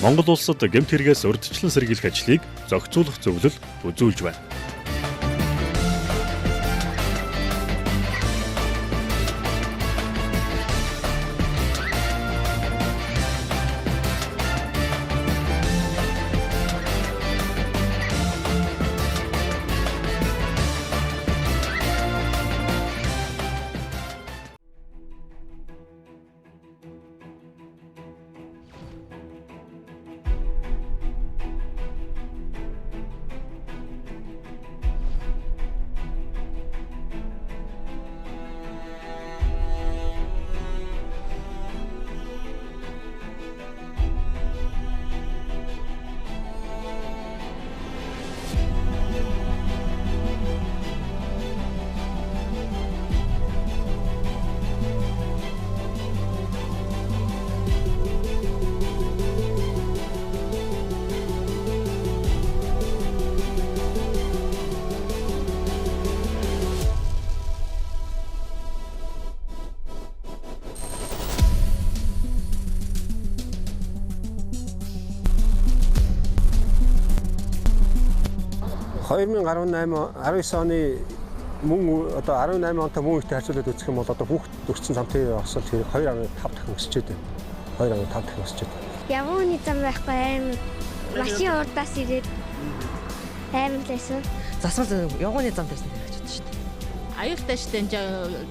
Монгол улсад гэмт хэрэгээс урьдчилан сэргийлэх ажлыг зохицуулах зөвлөл үзүүлж байна. ...19 оны одоо 18 онтой мөн ихтэй харьцуулаад үзэх юм бол одоо хүүхэд өрсөн зам тээврийн осол хэрэг 2.5 дахин өсчээд байна. 2.5 дахин өсчээд байна. Явууны зам байхгүй аим машин урдаас ирээд аим лээсэн. Засвал явууны зам байсан гэж бодож шүү дээ. Аюултай шүү дээ.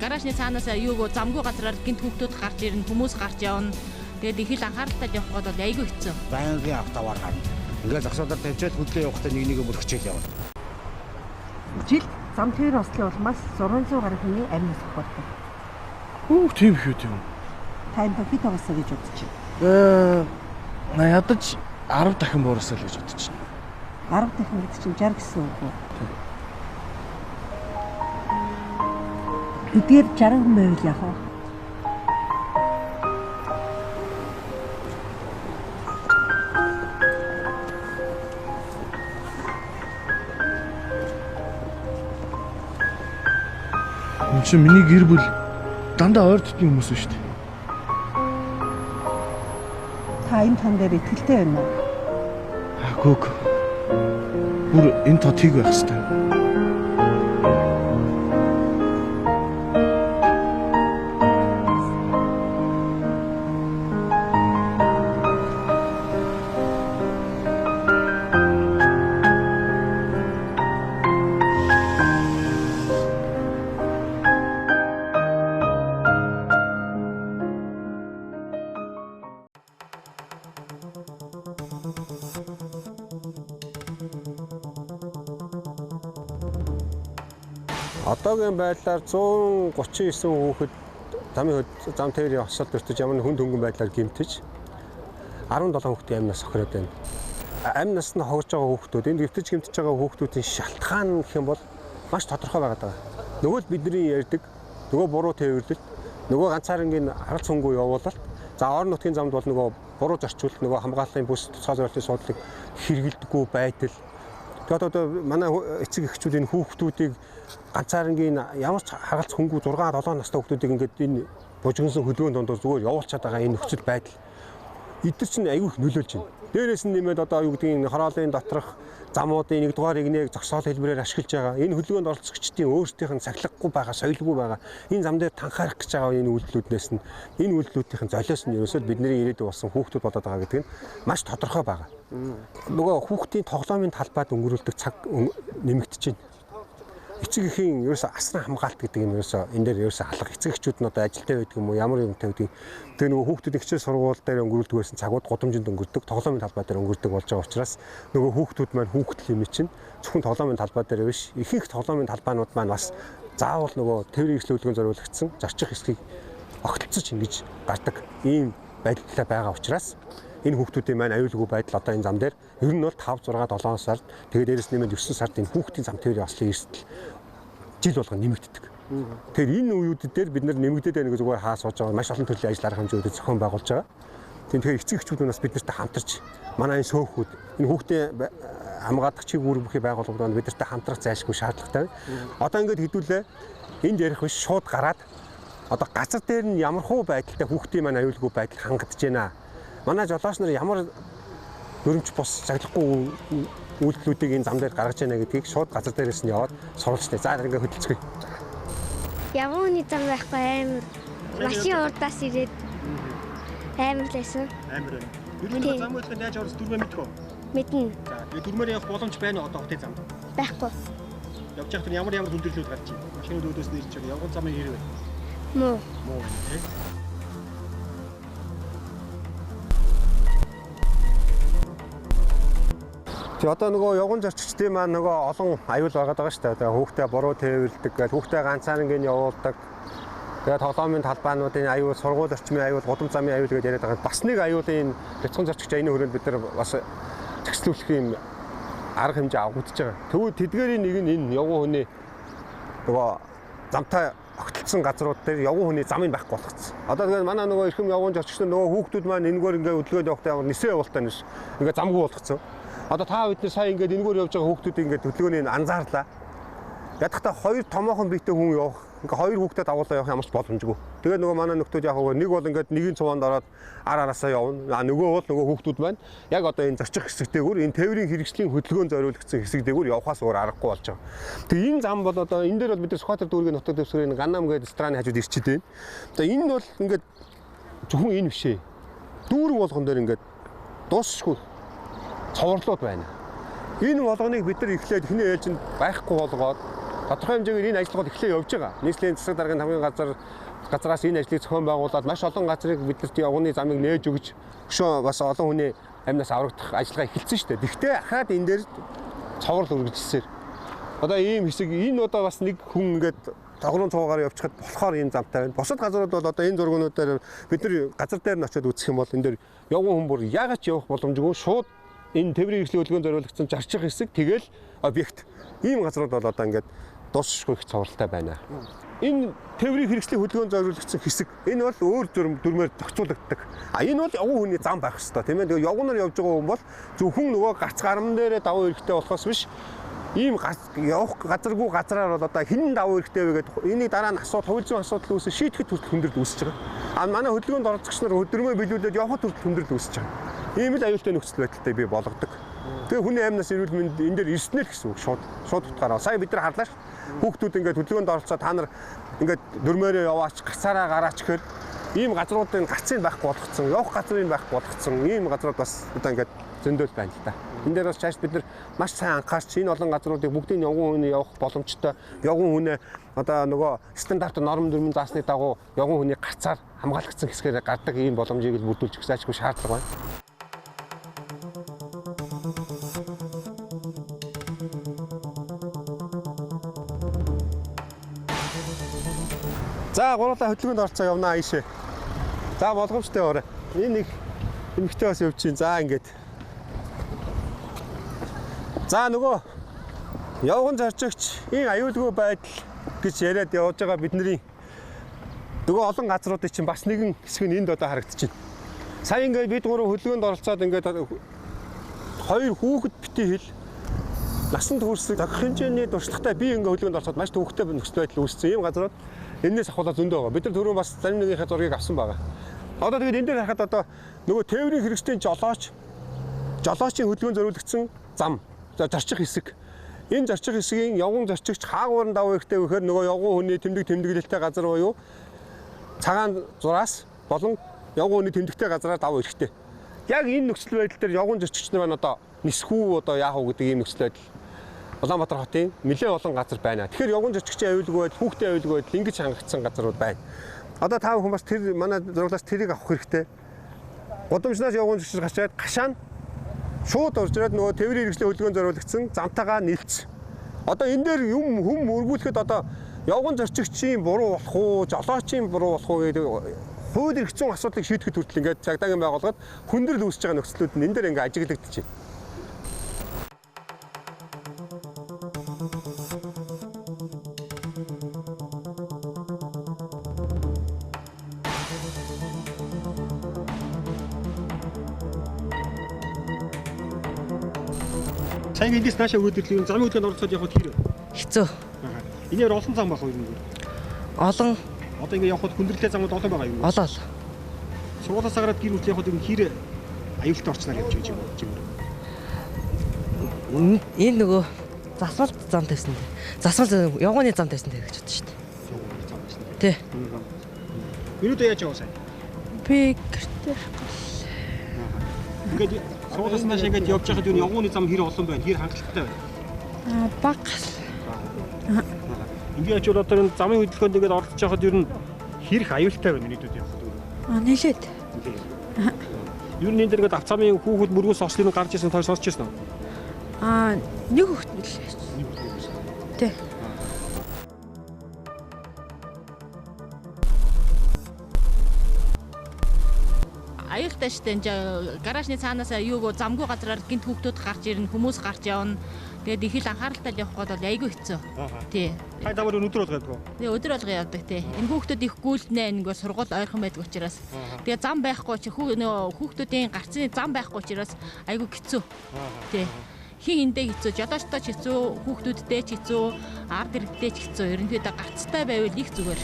Гаражны цаанаас юуг замгүй газраар гинт хүүхдүүд гарч ирнэ, хүмүүс гарч явна. Тэгээд их л анхааралтай явах бол айгүй хэцүү. Байнгын автоваар гарна. Ингээд засвалаар тавьчаад хөдлөө явахдаа нэг бүр хичээл явна. Жил зам тээврийн ослын улмаас 600 гаруй хүний амнаас авахгүй. Тийм шүү дээ. Тань бит тоглосоо гэж бодож байна. Ядаж 10 дахин буурсаа л гэж бодож байна. 10 дахин гэдэг чинь 60 гэсэн үг үү? Эдгээр 60 хүн байвал яах вэ? Чи миний гэр бүл дандаа ойр дотны хүмүүс шүү дээ. Та энэ тон дээр итгэлтэй байна уу? Гүг. Бүр энэ тотыг байх хэрэгтэй. Одоогийн байдлаар 139 хүүхэд зам тээврийн осолд өртөж ямар хүнд хөнгөн байдлаар гэмтэж 17 хүүхдийн амнаас хохироод байна. Амь нас нь хогж байгаа хүүхдүүд энд гэмтэж гэмтэж байгаа хүүхдүүдийн шалтгаан гэх юм бол маш тодорхой байгаад байгаа. Нөгөө л бидний ярьдаг нөгөө буруу тээвэрлэлт, нөгөө ганцаарнгийн харц хөнгөө явуулалт, за орон нутгийн замд бол нөгөө буруу зарчуулалт, нөгөө хамгааллын бүс тусгай зорилтын суудлыг хэрэгэлдэггүй байдал. Тэгээд одоо манай эцэг эхчүүд энэ хүүхдүүдийг ганцаарнгийн ямар ч харгалц хөнгүү 6-7 настай хүүхдүүдийг ингээд энэ бужигнсан хөдөлгөөн дондор зүгээр явуулчаад байгаа энэ нөхцөл байдал эдгээр чинь аюул их нөлөөлж байна. Дээрээс нь нэмээд одоо юу гэдгийг хороолын доторх замуудын 1-р игнийг зогсоол хэлбэрээр ашиглаж байгаа. Энэ хөдөлгөөнд оролцогчдын өөрсдийнх нь сахилахгүй байгаа, соёлгүй байгаа. Энэ зам дээр танхаарах гэж байгаа энэ үйлдэлүүднээс нь энэ үйлдэлүүдийн золиос нь ерөөсөө бидний ирээдүйд болсон хүүхдүүд болоод байгаа гэдэг нь маш тодорхой байгаа. Нөгөө хүүхдийн тоглоомын талбайд өнгөрүүлдэг цаг нэмэгдэж байна. Эцэг эхийн ерөөсөө асран хамгаалт гэдэг юм ерөөсөө энэ дээр ерөөсөө алга. Эцэг эхчүүд нь одоо ажилтай байдаг юм уу, ямар юмтай байдаг. Тэгээ нөгөө хүүхдүүд хичээл сургууль дээр өнгөрүүлдэг байсан цагууд гудамжинд өнгөрдөг, тоглоомын талбай дээр өнгөрдөг болж байгаа учраас нөгөө хүүхдүүд маань хүүхдэл юм чинь зөвхөн тоглоомын талбай дээр биш, ихэнх тоглоомын талбайнууд маань бас заавал нөгөө тээврийн эхлүүлгэн зориулагдсан зарчих хэсгийг огтлцож ингэж гардаг ийм байдлаа байгаа учраас энэ хүүхдүүдийн маань аюулгүй байдал одоо энэ зам дээр ер нь бол 5, 6, 7 сард тэгээд дээрэс нэмээд 9 сард энэ хүүхдийн зам тээврийн ослын эрсдэл жил болгон нэмэгддэг. Тэгэхээр энэ үеүүд дээр бид нар нэмэгдээд байна гэж зүгээр хаа сууж байгаа маш олон төрлийн ажил арга хэмжээүүдэд зохион байгуулж байгаа. Тэгэхээр эцэг эхчүүд нас бид нартай хамтарч манай энэ сөөхүүд энэ хүүхдийн хамгаалах чиг үүрэг бүхий байгууллагууд бид нартай хамтрах зайлшгүй шаардлагатай. Одоо ингээд хэдүүлээ энд ярих биш шууд гараад одоо газар дээр нь ямар хуу байдалтай хүүхдийн маань аюулгүй байдал хангагдж байна. Манай жолооч нар ямар өрөмч бус цаглахгүй үйлдэлүүдийг энэ зам дээр гаргаж яана гэдгийг шууд газар дээрээс нь яваад суралцдаг. За ингээд хөдөлцгөө. Явгууны зам байхгүй амар машин урдаас ирээд амар лээсэн. Амар байна. Дөрмийн зам үйлдэл яаж орж дөрмөө мэдхөө? Мэднэ. За тэгээд дөрмөөр явах боломж байна уу одоо хотын замд? Байхгүй. Явж явах тэр ямар хүндрэлүүд гарч байна? Машинууд өөдөөс нь ирж байгаа. Явган замын хэрэг байна. Муу. Муу тийм. Тэг одоо нөгөө явган зорчигчдын маань нөгөө олон аюул байгаад байгаа шүү дээ. Одоо хүүхдээ буруу тээвэрлдэг, гэл хүүхдээ ганцаар ингээд явуулдаг. Тэгээд тоглоомын талбаануудын аюул, сургууль орчмын аюул, гудам замын аюул гэдээ яриад байгаа. Бас нэг аюулын бяцхан зорчигч аяны хүрээнд бид нар бас зэгцлүүлэх юм арга хэмжээ авагдаж байгаа. Тэгвэл тэдгээрийн нэг нь энэ явган хүний нөгөө замтай огтлцсон газрууд дээр явган хүний замыг байхгүй болгоцсон. Одоо тэгээд манай нөгөө эрхэм явган зорчигчдын нөгөө хүүхдүүд маань энэгээр ингээд хөдөлгөөнд явахдаа ямар нисээ явуултаа нэш ингээд замгүй болгоцсон. Одоо та бид нар сая ингээд энэгээр явж байгаа хүүхдүүдийг ингээд хөдөлгөөний анзаарлаа. Ядахтаа хоёр томоохон биетэй хүн явах, ингээд хоёр хүүхдэд дагуулаа явах ямарч боломжгүй. Тэгээд нөгөө манай нөхдүүд яг нэг бол ингээд нэгийн цуванд ороод араасаа явна. Нөгөө бол нөгөө хүүхдүүд маань яг одоо энэ зорчих хэсэгтэйгүр энэ тээврийн хэрэгслийн хөдөлгөөн зориулагдсан хэсэгтэйгүр явахаас өөр аргагүй болж байгаа. Тэгээ энэ зам бол одоо энэ дээр бол бид нар Скватер дүүргийн нутаг дэвсгэрийн Ганнам гэдэг страны хажууд ирчээд байна. За энэ нь бол ингээд зөвхөн энэ бишээ. Дүүрэг болгон дээр ингээд дуусшгүй цоврлууд байна. Энэ болгоныг бид нар эхлээд эхний ээлжинд байхгүй болгоод тодорхой хэмжээгээр энэ ажиллагууд эхлээ явж байгаа. Нийслэлийн засаг даргын хамгийн газраас энэ ажлыг зохион байгуулад маш олон газрыг бидэрт явганы замыг нээж өгч өшөө бас олон хүний амнаас аврагдах ажиллагаа эхэлсэн шүү дээ. Гэхдээ ахаад энэ дээр цоврол үргэлжилсээр. Одоо ийм хэсэг энэ одоо бас нэг хүн ингээд тоглоом цуугаар явчихад болохоор энэ замтай байна. Бусад газрууд бол одоо энэ зургуудаар бид нар газар дээр нь очиод үзэх юм бол энэ дээр явган хүн бүр яагаад ч явах боломжгүй шууд энэ тээврийн хэрэгслийн хөдөлгөөн зориулагдсан зарчих хэсэг тэгэл объект. Ийм газрууд бол одоо ингээд дуусшгүй их цовралтай байна. Энэ тээврийн хэрэгслийн хөдөлгөөн зориулагдсан хэсэг энэ бол өөр дүрмээр зохицуулагддаг. Энэ бол явган хүний зам байх хэвээр тийм ээ. Тэгээ явганаар явж байгаа хүн бол зөвхөн нөгөө гарц гарам дээрээ давуу хэрэгтэй болохоос биш ийм явах газаргүй газраар бол одоо хинэн давуу хэрэгтэй вэ гэдэг энийг дараа нь хувь зүйн асуудал үүсэж шийдэхэд хүртэл хүндрэл үүсэж байгаа. Манай хөдөлгөөнд оролцогч нар хөдөлмөр биелүүлээд явахад хүртэл хүндрэл үүсэж байгаа. Ийм л аюултай нөхцөл байдалтай бий болгодог. Тэгээ хүний амнаас эрүүл мэнд энэ дээр ирснээр гэсэн үг шууд утгаараа. Сая бид нар харлаа ш. Хүүхдүүд ингээд хөдөлгөөнд оролцоо та нар ингээд дөрмөөрөө яваач гацаараа гараач гэхээр ийм газруудын гацыг байхгүй болгоцсон, явах газрыг байхгүй болгоцсон ийм газрууд бас одоо ингээд зөндөөл байна л да. Энэ дээр бас цааш бид нар маш сайн анхаарч энэ олон газруудыг бүгдийг явган хүний явах боломжтой, явган хүнээ одоо нөгөө стандарт норм дүрмийн заасны дагуу явган хүний гацаар хамгаалагдсан хэсгээр гардаг ийм боломжийг л бүрдүүлж өгөх заашгүй шаардлага байна. За гурлаа хөдөлгөөнд орцоо явнаа ийшээ. За болгоомжтой орой. Энэ нэг эмэгтэй бас явж чинь. За ингээд. За нөгөө явган зорчигч энэ аюулгүй байдал гэж яриад явж байгаа бидний нөгөө олон газруудын чинь бас нэгэн хэсэг нь энд одоо харагдчихэв. Сая ингээд бид гурав хөдөлгөөнд оролцоод ингээд хоёр хүүхэд битгий хэл насанд хүрсэн зохих хэмжээний туршлагатай би ингээд хөдөлгөөнд оролцоод маш төвөгтэй нөхцөл байдал үүссэн. Ийм газрууд энэс ахуулаад зөндөө байгаа. Бид нар түрүүн бас зарим нэгнийхээ зургийг авсан байгаа. Одоо тэгээд энэ дээр харахад одоо нөгөө тээврийн хэрэгслийн жолоочийн хөдөлгөөн зориулагдсан зам, зорчих хэсэг. Энэ зорчих хэсгийн явган зорчигч хаагуурн давуу хэрэгтэй вэхээр нөгөө явган хүний тэмдэглэлтэй газар буюу цагаан зураас болон явган хүний тэмдэгтэй газараар давуу хэрэгтэй. Яг энэ нөхцөл байдал дээр явган зорчигч нар маань одоо нисхүү одоо яах вэ гэдэг ийм нөхцөл байдал Улаанбаатар хотын нэлээд олон газар байна. Тэгэхээр явган зорчигчийн аюулгүй байдал, хүүхдийн аюулгүй байдал ингэж хангагдсан газрууд байна. Одоо та бүхэн бас тэр манай зурлаас тэрийг авах хэрэгтэй. Гудамжнаас явган зорчигч гарчаад гашаан шууд орж ирээд нөгөө тээврийн хэрэгслийн хөдөлгөөн зориулагдсан замтайгаа нийлц. Одоо энэ дээр юм хүм өргүүлэхэд одоо явган зорчигчийн буруу болох уу, жолоочийн буруу болох уу гэдэг хууль эрх зүйн асуудлыг шийдэхэд хүртэл ингээд цагдаагийн байгууллагад хүндрэл үүсэж байгаа нөхцлүүд нь энэ дээр ингээд ажиглагдаж байна. Сайн эндээс наашаа өөдөрлөө замын хөдөлгөөнд оролцоод явахд хэрэг хэцүү. Энээр олон зам байх уу юм бэ? Олон. Одоо ингэ явахд хүндрэлтэй замууд олон байгаа юм уу? Олон. Сургуулиас гараад гэр бүл явахд хэрэг аюултай орчноор явж байгаа юм уу? Энэ нөгөө засвал зам тавьсан дээр. Засвал явганы зам тавьсан дээр гэж бодсон шүү дээ. Тий. Юуд яаж яваа сайн? Би гэртээ гол. Ингээд суулгаас нааш ингээд явж байхад юу явганы зам хэр олон байна? Хэр хангалттай байна? Бага. Ингээд очиод одоо энэ замын хөдөлгөөнд ингээд оролцож байхад ер нь хэрэг аюултай байна нийтүүд явах. Нэлээд. Ер нь энэ дэр ингээд авцамын хүүхэд мөргөөс ослын гарч ирсэн той сонсч ирсэн үү? Нэг хүүхэд нэлээ. Тий. Аюултай штэ энэ гаражны цаанаасаа юуг замгүй газраар гинт хүүхдүүд гарч ирнэ, хүмүүс гарч явна. Тэгээд их л анхааралтай явах гээд бол айгүй хэцүү. Тий. Хай давар өнөдөр болгоод гоо. Тий, өдөр болго явдаг тий. Энэ хүүхдүүд их гүйлнэ, ингээ сургууль ойрхон байдаг учраас. Тэгээд зам байхгүй чи хүүхдүүдийн гарцны зам байхгүй учраас айгүй хэцүү. Тий. Хин эндээ хэцүү, жолоочтой ч хэцүү, хүүхдүүдтэй ч хэцүү, ард иргэдтэй ч хэцүү. Ерөнхийдөө гарцтай байвал их зүгээр.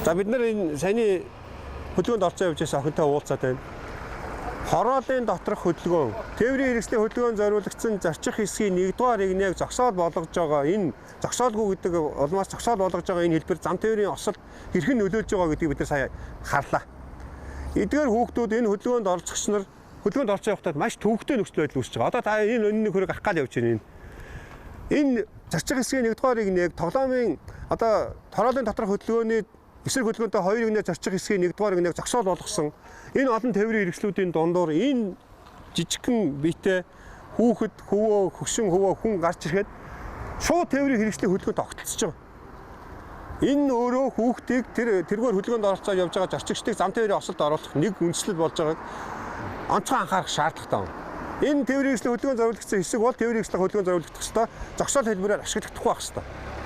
За бид нар энэ саяны хөдөлгөөнд орцоо явж байсан охинтой уулзаад байна. Хороолын доторх хөдөлгөөн, тээврийн хэрэгслийн хөдөлгөөн зориулагдсан зорчих хэсгийн 1-р игнээг зогсоол болгож байгаа энэ зогсоолгүй гэдэг улмаас зогсоол болгож байгаа энэ хэлбэр зам тээврийн осолд хэрхэн нөлөөлж байгаа гэдгийг бид нар сая харлаа. Эдгээр хүүхдүүд энэ хөдөлгөөнд оролцогч нар хөдөлгөөнд орцоо явахдаа маш төвөгтэй нөхцөл байдал үүсэж байгаа. Одоо та энэ өнний хөрөг гарах гал явж байна. Энэ зорчих хэсгийн 1-р игнээг тоглоомын одоо хороолын доторх хөдөлгөөний эсрэг хөдөлгөөнтэй 2 игнээ зорчих хэсгийн 1-р игнээг зогсоол болгосон. Энэ олон тээврийн хэрэгслүүдийн дундуур энэ жижигхэн биетэй хүүхэд, хөвөө, хөгшин хөвөө хүн гарч ирэхэд шууд тээврийн хэрэгслийн хөдөлгөөнд огтлцож байгаа. Энэ өөрөө хүүхдийг тэргээр хөдөлгөөнд оролцоод явж байгаа зорчигчдыг зам тээврийн осолд оруулах нэг үндслэл болж байгааг онцгой анхаарах шаардлагатай байна. Энэ тээврийн хэрэгслийн хөдөлгөөн зориулагдсан хэсэг бол тээврийн хэрэгслийн хөдөлгөөн зориулагдах ёстой. Зогсоол хэлбэрээр ашиглагдахгүй байх ёстой.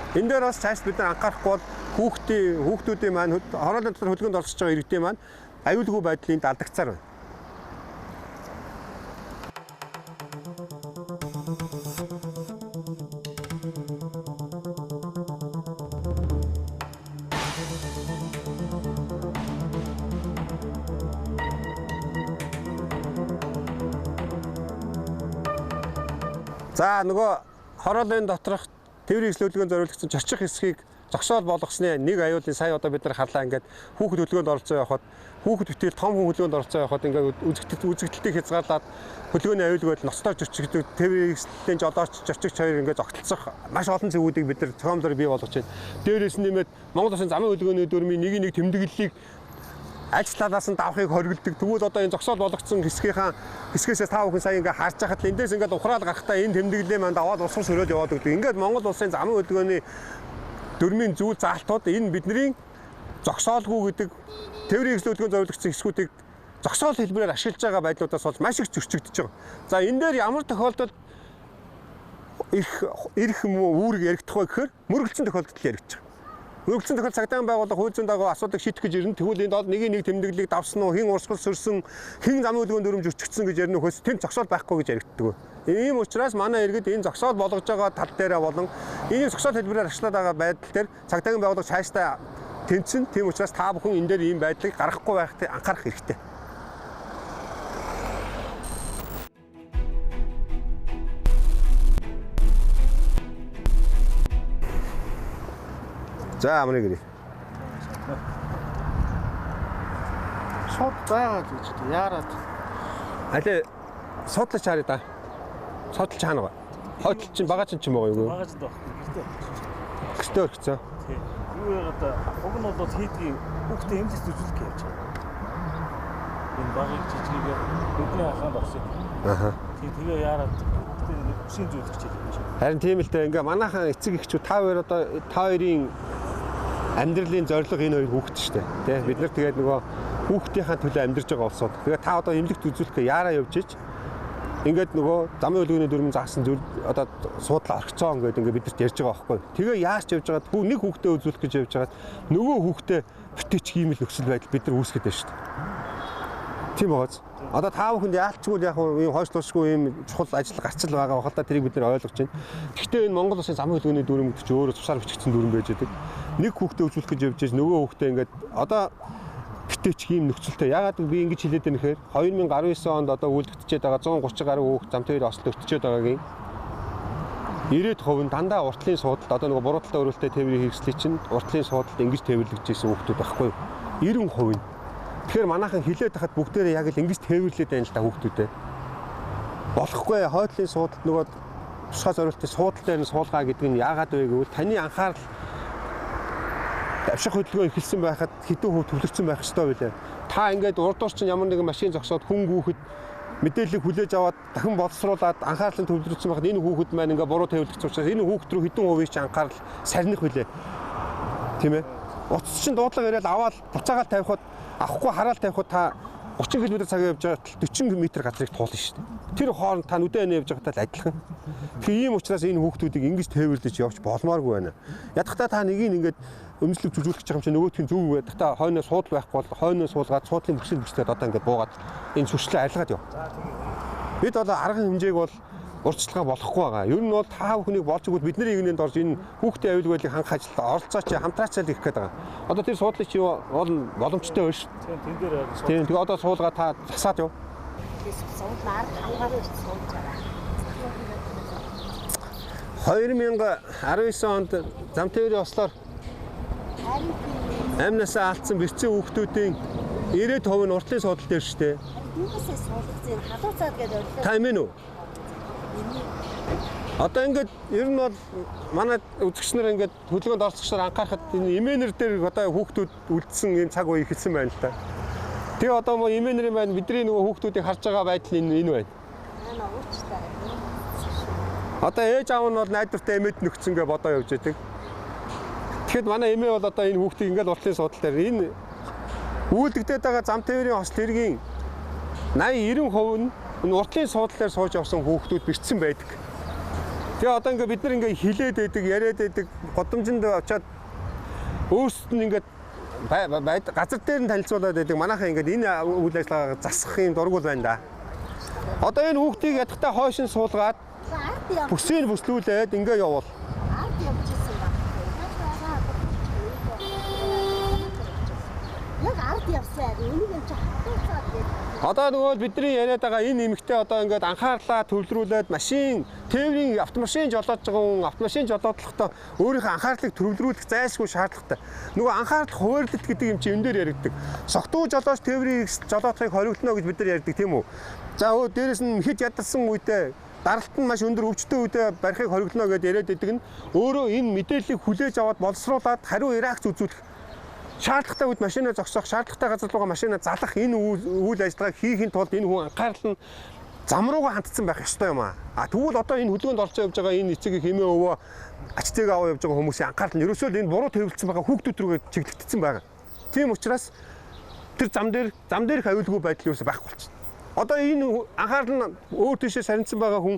Энэ дээр бас цааш бид нар анхаарахгүй бол хүүхдүүдийн маань хороолын дотор хөдөлгөөнд оролцож байгаа иргэдийн маань аюулгүй байдлын алдагцаар байна. За нөгөө хороолын доторх тээврийн хэрэгслийн хөдөлгөөнд зориулагдсан зорчих хэсгийг зогсоол болгосны нэг аюулын сая одоо бид нар харлаа ингээд хүүхэд хөдөлгөөнд оролцоо явахад хүүхэд бүтээл том хүн хөдөлгөөнд оролцоо явахад ингээд үзэгдэлтийг хязгаарлаад хөдөлгөөний аюулгүй байдал ноцтой зорчигчдод тээврийн хэрэгслийн жолооч зорчигч хоёр ингээд зогтолцох маш олон зүйлүүдийг бид нар цогцолоор бий болгож байна. Дээрээс нь нэмээд Монгол Улсын замын хөдөлгөөний дүрмийн нэг тэмдэглэлийг аль талаас нь давхыг хоригддаг. Тэгвэл одоо энэ зогсоол болгогдсон хэсгээс та бүхэн сая ингээ харж байхад л эндээс ингээ ухраал гарахтаа энэ тэмдэглэлээ манд аваад усрал сөрөөл яваад өгдөг. Ингээд Монгол Улсын замын хөдөлгөөний дөрмийн зүйл заалтууд энэ бидний зогсоолгүй гэдэг тээврийн хэрэгслийн хөдөлгөөн зориулагдсан хэсгүүдийг зогсоол хэлбэрээр ашиглаж байгаа байдлуудаас болж маш их зөрчигдөж байгаа. За энэ дээр ямар тохиолдолд ирэх үүрэг яригдах вэ гэхээр мөрөгдсөн тохиолдолд яригдчих. Мөрөгдсөн тохиолдолд цагдаагийн байгууллага хууль зүйн дагуу асуудыг шийдэх гэж ирнэ. Тэгвэл энд нэг тэмдэглэлийг давсан уу, хэн урсгал сөрсөн, хэн замын хөдөлгөөн дүрм зөрчигдсөн гэж ярина хөөс тэнд зогсоол байхгүй гэж яригддаг. Ийм учраас манай иргэд энэ зогсоол болгож байгаа тал дээрээ болон энэ зогсоол хэлбэрээр ашиглаад байгаа байдал дээр цагдаагийн байгууллага цаашдаа тэнцэн. Тийм учраас та бүхэн энэ дээр ийм байдлыг гаргахгүй байхыг анхаарах хэрэгтэй. За амрыг ирээ. Шууд байгаа гэж яарад. Алээ судлаач харъя да. Судлаач хаана байгаа? Хойдол чинь багаж чинь байгаа юу? Багаж даа. Гэртээ өргөцөө. Тийм. Юу яагаад уг нь бол хийдгийг хүүхдээ эмнэлэгт үзүүлэх явж байгаа. Энэ багыг жижигээр өдний хаханд орсон. Аха. Тэгээ яарад үсгийн зүйлч хэлж байгаа. Харин тийм л дээ. Ингээ манайхан эцэг эхчүүд та хоёрын амьдралын зорилго энэ хоёр хүүхэд шүү дээ. Тэ бид нар тэгээд нөгөө хүүхдийнхаа төлөө амьдарч байгаа улсууд. Тэгээд та одоо эмнэлэгт үзүүлэхээ яараа явж ич. Ингээд нөгөө замын хөдөлгөөний дүрмэн заасан зүйл одоо суудлаа орхицоо ингээд ингээд бидэрт ярьж байгаа байхгүй. Тэгээ яаж явж байгаад нэг хүүхдээ үзүүлэх гэж явж байгаад нөгөө хүүхдээ бүтээч ийм л нөхцөл байдал бид нар үүсгэж байна шүү дээ. Тийм бооз. Одоо та бүхэнд яалтчгүй яг ийм хойш туушгүй ийм чухал ажил гарцал байгаа бахалта тэрийг бид нэр ойлгож байна. Гэхдээ энэ Монгол Улсын замын хөдөлгөөний дүрм гэдэг чинь өөрөө тусаар бичигдсэн дүрм байж байгаа. Нэг хүүхдээ өвжүүлэх гэж явж байгаа нөгөө хүүхдээ ингээд одоо битээч ийм нөхцөлтэй. Яагаад би ингэж хэлээд байна гэхээр 2019 онд одоо үлдэгдчихэд байгаа 130 гаруй хүүхд зам тээврийн ослт өртчихэд байгаагийн 90% нь дандаа уртлын суудалд одоо нөгөө бурууталтай өрөөлтэй тээврийн хэрэгслийг чинь уртлын суудалд ингэж тээвэрлэгдэж байсан хүүхдүүд байхгүй юу? 90%. Тэгэхээр манайхан хилээд хахад бүгдээрээ яг л ингэж тээвэрлээд байна л да хүүхдүүдээ. Болохгүй хойдлын суудалд нөгөө тусгай зориултын суудал дээр нь суулгаа гэдэг нь яагаад вэ гэвэл таны анхаарал авших хөдөлгөөн эхэлсэн байхад хэдэн хувь төвлөрсөн байх ёстой байлаа. Та ингээд урдуур чинь ямар нэгэн машин зогсоод хүн хүүхэд мэдээллийг хүлээж аваад дахин боловсруулад анхаарлын төвлөрсөн байхад энэ хүүхэд маань ингээд буруу төвлөрсөн учраас энэ хүүхэд рүү хэдэн хувийн чинь анхаарал сарних билээ. Тийм ээ. Утас чинь дуудлага яриад аваад буцаагаал тавихад авахгүй хараал тавихад та 30 км цагаар явж байгаа 40 м газрыг туулна шүү дээ. Тэр хооронд та нүдэн явж байгаатай л адилхан. Тэгэхээр ийм учраас энэ хүүхдүүдийг ингэж тээвэрлэж явж болмооргүй байна. Ядахтаа та нэгийг ингээд өмчлөг зүжүүлэх гэж байгаа юм чи нөгөөтх нь зөв ядахтаа хойноос суудл байхгүй бол хойноос суулгаад суудлын бүсэл бүсдээд одоо ингээд буугаад энэ сүрчлээ арилгаад яв. Бид одоо арга хэмжээг бол урьдчилгаа болохгүй байгаа. Ер нь бол та бүхнийг болж өгвөл бидний игнэнд орж энэ хүүхдийн аюулгүй байдлыг хангах ажилд оролцооч хамтраачаал ирэх гээд байгаа. Одоо тэр суудлыг чи бол боломжтой байна шүү. Тэн дээр сууд. Тийм тэгээ одоо суулгаа та засаад яв. Суудлаар хамгаалж суулж байгаа. 2019 онд зам тээврийн ослоор амнасаа алдсан бэрцэн хүүхдүүдийн 90% нь уртлын суудлын дээр шүү дээ. Юусаа суулгацын халууцаад гэдэг ойлголоо. Та юм ээ үү? Одоо ингээд ер нь бол манай үзэгч нар ингээд хөдөлгөөнд орцогчдоор анхаарахад энэ имэнер дээр одоо хүүхдүүд үлдсэн ийм цаг үе ихэлсэн байна л та. Тэгээ одоо мо имэнерийн байна бидний нөгөө хүүхдүүдийг харж байгаа байдал энэ байна. Аа уучтай. Одоо ээж аав нь бол найдвартай эмээд нөхцөн гэж бодоо явж байдаг. Тэгэхэд манай эмээ бол одоо энэ хүүхдийг ингээд уртлын суудал дээр энэ үйлдэгдээд байгаа зам тээврийн осол хэргийн 80-90% нь энэ уртлын суудал дээр сууж явсан хүүхдүүд бэрцсэн байдаг. Тэгээ одоо ингээд бид нар ингээд хилээд байдаг, яриад байдаг, годомжинд очиад өөрсдөд нь ингээд газар дээр нь танилцуулаад байдаг. Манайхаа ингээд энэ үйл ажиллагааг засах юм дургуул байна да. Одоо энэ хүүхдийг ядахтаа хойш нь суулгаад бүсийг бүслүүлээд ингээд явуул. Одоо нөгөө бидний яриад байгаа энэ нэмэгтэй одоо ингээд анхаарлаа төвлөрүүлээд машин тээврийн автомашин жолоодж байгаа хүн автомашин жолоодлохдоо өөрийнхөө анхаарлыг төвлөрүүлэх зайлшгүй шаардлагатай. Нөгөө анхаарал хуваарлалт гэдэг юм чи энэ дээр яригддаг. Согтуу жолооч тээврийн жолоодохыг хоригдно гэж бид нар ярьдаг тийм үү? За дээрэс нь хэд ядарсан үедээ даралт нь маш өндөр өвчтөй үедээ барихыг хоригдно гэдээ яриад байдаг нь өөрөө энэ мэдээллийг хүлээж аваад боловсруулад хариу реакц үзүүлэх шаардлагатай үед машинаа зогсоох, шаардлагатай газар руугаа машинаа залах энэ үйл ажиллагааг хийхин тулд энэ хүн анхаарал нь зам руугаа хандсан байх ёстой юм аа. Тэгвэл одоо энэ хөдөлгөөнд орцоо явж байгаа энэ эцэг хэмээ өвөө ачтайг аваа явж байгаа хүмүүсийн анхаарал нь ерөөсөө энэ буруу төвлөрсөн байгаа хүүхдүүд рүүгээ чиглэгдсэн байгаа. Тийм учраас тэр зам дээрх аюулгүй байдал ерөөсөө байхгүй болчихсон. Одоо энэ анхаарал нь өөр тийшээ сарнсан байгаа хүн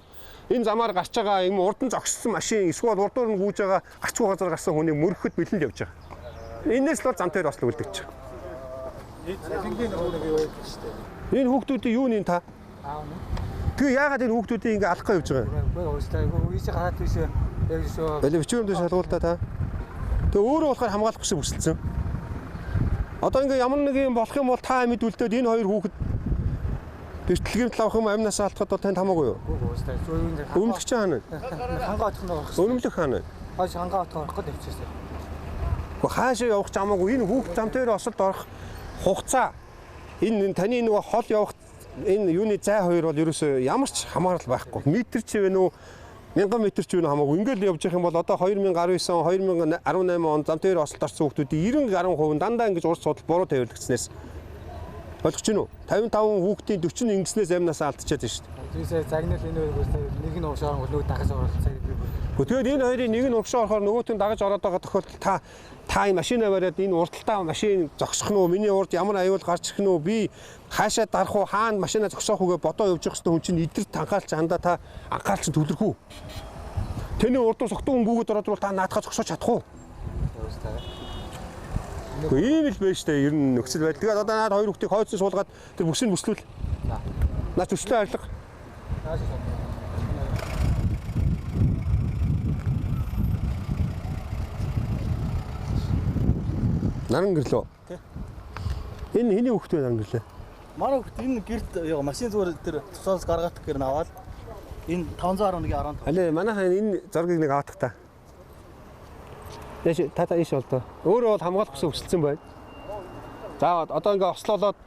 энэ замаар гарч байгаа юм урд нь зогссон машин эсвэл урдуур нь гүйж байгаа гарцгүй газар гарсан хүнийг мөрөхөд бэлэнд явж байгаа. Энэс л зам тээр осол үлдэж байгаа. Энэ хүүхдүүдийн юу нэ та? Тэгээ яагаад энэ хүүхдүүдийг ингэ алах гэж явж байгаа юм? Үгүй уустай. Үгүй гараад тийшээ яг шүү. Болов бичвэрмдээ шалгуултаа та. Тэгээ өөрөө болохоор хамгаалах гэсэн хүсэлцэн. Одоо ингэ ямар нэг юм болох юм бол та амьд үлдээд энэ хоёр хүүхэд бэртлэгэмт авах юм амнаас алдахад бол танд хамаагүй юу? Үгүй уустай. Өмнөх чи хаана? Хангаа отох нь байх. Өмнөх хаана? Хойш хангаа отох орох гэдэг чийсэн. Хаашаа явах ч хамаагүй энэ хүүхд зам дээр осолд орох хугацаа энэ таны нөгөө хол явах энэ юуны зай хоёр бол ерөөсөө ямар ч хамаарал байхгүй. Метр ч вэ нүү 1000 метр ч вэ хамаагүй. Ингээл явж явах юм бол одоо 2019 он 2018 он зам дээр осолд орсон хүүхдүүдийн 90% нь дандаа ингэж урд судал буруу тавирлагдснаас ойлгож байна уу? 55 хүүхдийн 40 ингэснээс амнаас алдчихад байна шүү дээ. Тиймээс загнал энэ нэг нь уушаар нөгөө дахиж оролцоо. Тэгээд энэ хоёрын нэг нь урагшаа орохоор нөгөөт нь дагаж ороод байгаа тохиолдолд та энэ машинаа бариад энэ урталтаа машин зогсох нь уу? Миний урд ямар аюул гарч ирэх нь үү? Би хаашаа дарах уу? Хаана машинаа зогсоох уу гэж бодоо явж явах хэвээр хүн чинь идэрт анхаарч хандаа та анхаарч төвлөрөх үү? Тэний урд согтуу хүн гүгэд ороод та наадхаа зогсооч чадах уу? Ийм л байж таа ер нь нөхцөл байдал. Тэгээд одоо наад хоёр хүүхдийг хойцсон суулгаад тэр бүсийг бүслүүл. Наач өчлөө арилга. Наран гэрлөө. Энэ хэний хүүхэд вэ наран гэрлээ? Манай хүүхэд энэ гэрт машин зүгээр тэр цуцаас гаргадаг гэр наваад энэ 511 15. Алээ манайхаа энэ зургийг нэг авах та. Яш тата иш болдоо. Өөрөө бол хамгаалах гэсэн өсөлтсөн байна. За одоо ингээ ослоолоод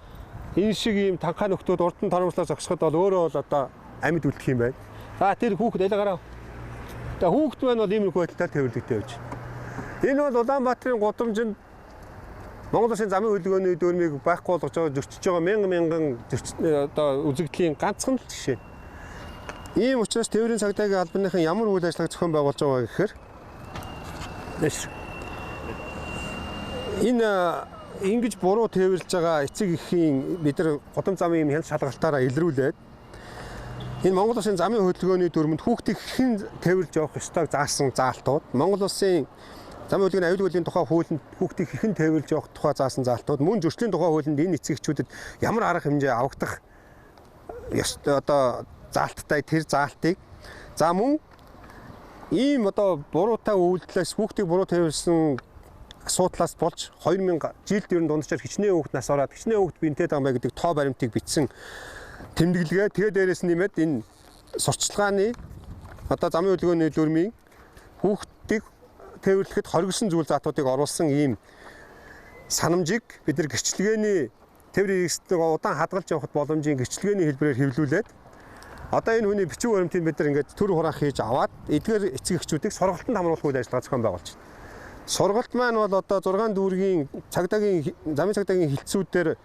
энэ шиг ийм танхаа нөхдүүд урд нь торомслоо зогсоход бол өөрөө бол одоо амьд үлдэх юм байна. За тэр хүүхэд ялгараа. Тэгээ хүүхэд маань бол иймэрхүү байдалтай төвлөгтэй байж. Энэ бол Улаанбаатарын гудамжинд Монгол Улсын замын хөдөлгөөний дүрмийг байхгүй болгож байгаа зөрчиж байгаа мянган одоо үзэгдлийн ганцхан л жишээ. Ийм учраас тээврийн цагдаагийн албаныхан ямар үйл ажиллагааг зохион байгуулж байгаа гэхээр энэ ингэж буруу тээвэрлж байгаа эцэг эхийн бид нар гудам замын юм хяналт шалгалтаараа илрүүлээд энэ Монгол Улсын замын хөдөлгөөний дүрмэнд хүүхдийг хэн тээвэрлж явах ёстойг заасан заалтууд Монгол Улсын замын хөдөлгөөний аюулгүйлийн тухай хуулинд хүүхдийг хэн тээвэрлж явах тухай заасан заалтууд мөн зөрчлийн тухай хуулинд энэ эцэг эхчүүдэд ямар арга хэмжээ авагдах одоо заалттай тэр заалтыг за мөн ийм одоо буруутай үйлдэлээс хүүхдийг буруу тээвэрлсэн асуудлаас болж 2000 жилд ер нь дунджаар хичнээн хүүхд нас ороод хичнээн хүүхд бинтээд байгаа мэй гэдэг тоо баримтыг бичсэн тэмдэглэгээ тэгээ дээрээс нэмээд энэ сурчлагын одоо замын хөдөлгөөний дүрмийн хүүхдийг тээвэрлэхэд хоригдсон зүйл заатуудыг оруулсан ийм санамжийг бид нар гэрчлэгээний тээврийн хэрэгсэлтэйг удаан хадгалж явахд боломжийн гэрчлэгээний хэлбэрээр хэвлүүлээд одоо энэ хүний бичиг баримтыг бид нар ингээд төр хураах хийж аваад эдгээр эцэг эхчүүдийг сургалтанд хамруулах үйл ажиллагаа зохион байгуулж байна. Сургалт маань бол одоо 6 дүүргийн замын цагдаагийн хилцүүдээр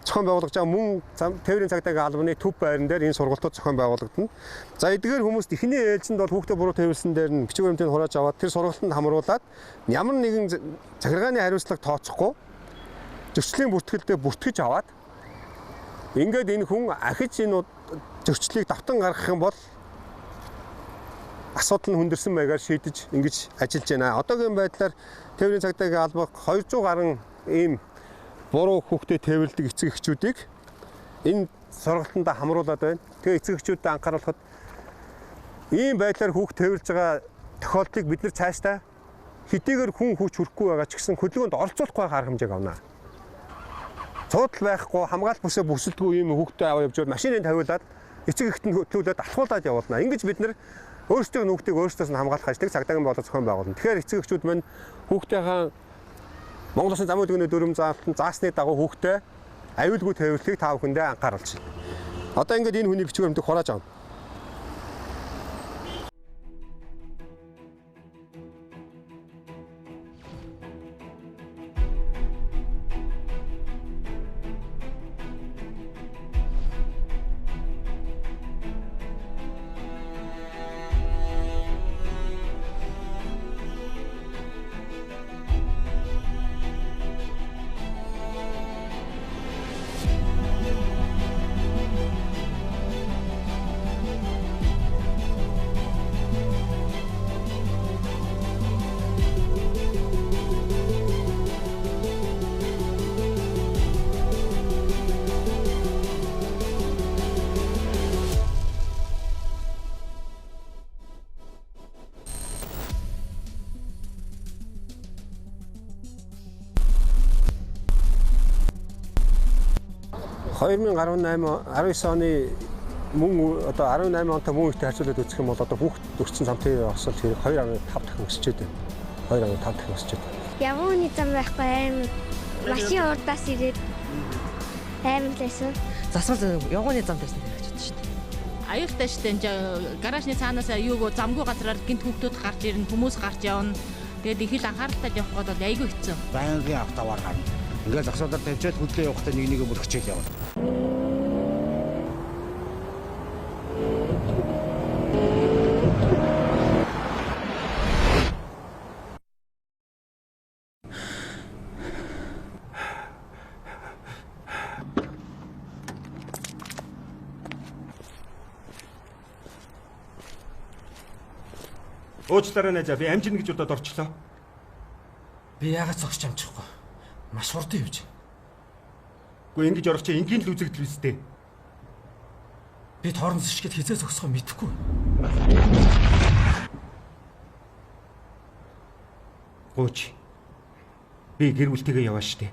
зохион байгуулж байгаа мөн тээврийн цагдаагийн албаны төв байран дээр энэ сургалтууд зохион байгуулагдана. За эдгээр хүмүүст эхний ээлжинд бол хүүхдээ буруу тээвэрлсэн дээр нь бичиг баримтыг хурааж аваад тэр сургалтанд хамруулад ямар нэгэн захиргааны хариуцлага тооцохгүй зөрчлийн бүртгэлдээ бүртгэж аваад ингээд энэ хүн ахиж энэ зөрчлийг давтан гаргах юм бол асуудал нь хүндэрсэн байгаар шийдэж ингэж ажиллаж байна. Одоогийн байдлаар тээврийн цагдаагийн албаг 200 гаруй ийм буруу хүүхдэд тээвэрлдэг эцэг эхчүүдийг энэ сургалтанд хамруулад байна. Тэгээ эцэг эхчүүдэд анхааруулахад ийм байдлаар хүүхд тээвэрлж байгаа тохиолдлыг бид нар цаашдаа хэдийгээр хүн хүч хүрэхгүй байгаа ч гэсэн хөдөлгөөнд оролцуулахгүй арга хэмжээг авнаа. Цуудал байхгүй хамгаалалт бүсээ бүсэлдгүй ийм хүүхдэд аваа явж байвал машиныг тавиулаад эцэг эхэд хөтлүүлээд алхуулаад явуулна. Ингэж бид нар өөрсдөө хүүхдийг өөрсдөөс нь хамгаалах ажлыг цагдаагийн бодлого зохион байгуулна. Тэгэхээр эцэг эхчүүд маань хүүхдийнхээ Монгол Улсын замын хөдөлгөөний дүрм заасны дагуу хүүхдээ аюулгүй тээвэрлэхийг та бүхэндээ анхааруулж байна. Одоо ингээд энэ хүний бичиг баримтыг хурааж авна. (2018-19 оны мөн одоо 18 онтой мөн ихтэй харьцуулаад үзэх юм бол одоо хүүхд өрчсөн замтын осол хэрэг 2.5 дахин өсчээд байна. 2.5 дахин өсчээд байна. Явууны зам байхгүй аим машин урдаас ирээд аим лээсэн. Засвал явууны зам байсан гэж бодсон шүү дээ. Аюултай шүү дээ. Гаражны цаанаас юуг замгүй газраар гинт хүүхдүүд гарч ирнэ, хүмүүс гарч явна. Тэгээд их л анхааралтай явах гол айгүй хэцүү. Байнгын автовар гарна. Ингээд зогсоолоор тавьчаад хөдлөө явахдаа нэг нэгэ бүр хичээл явна. Уучлаарай найзаа, би амжина гэж удаад орчлоо. Би яагаад зогсож амжихгүй? Маш хурдан явж. Гэхдээ ингэж орох чинь энгийн л үзэгдэл үстэй. Би тоорон зэшгэд хизээ зогсохоо мэдэхгүй. Гооч. Би гэр бүлтэйгээ яваа штэ.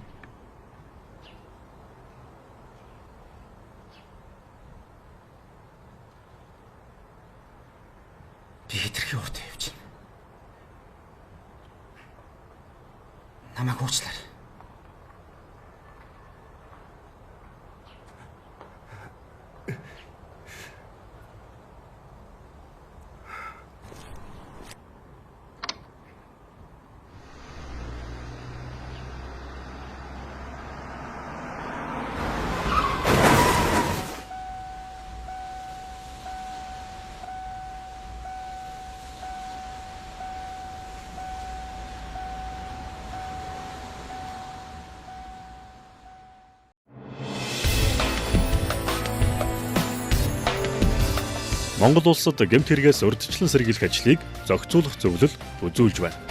Би хитрхи урт явж байна. Намайг уучлаарай. Монгол улсад гэмт хэрэгээс урьдчилан сэргийлэх ажлыг зохицуулах зөвлөл үзүүлж байна.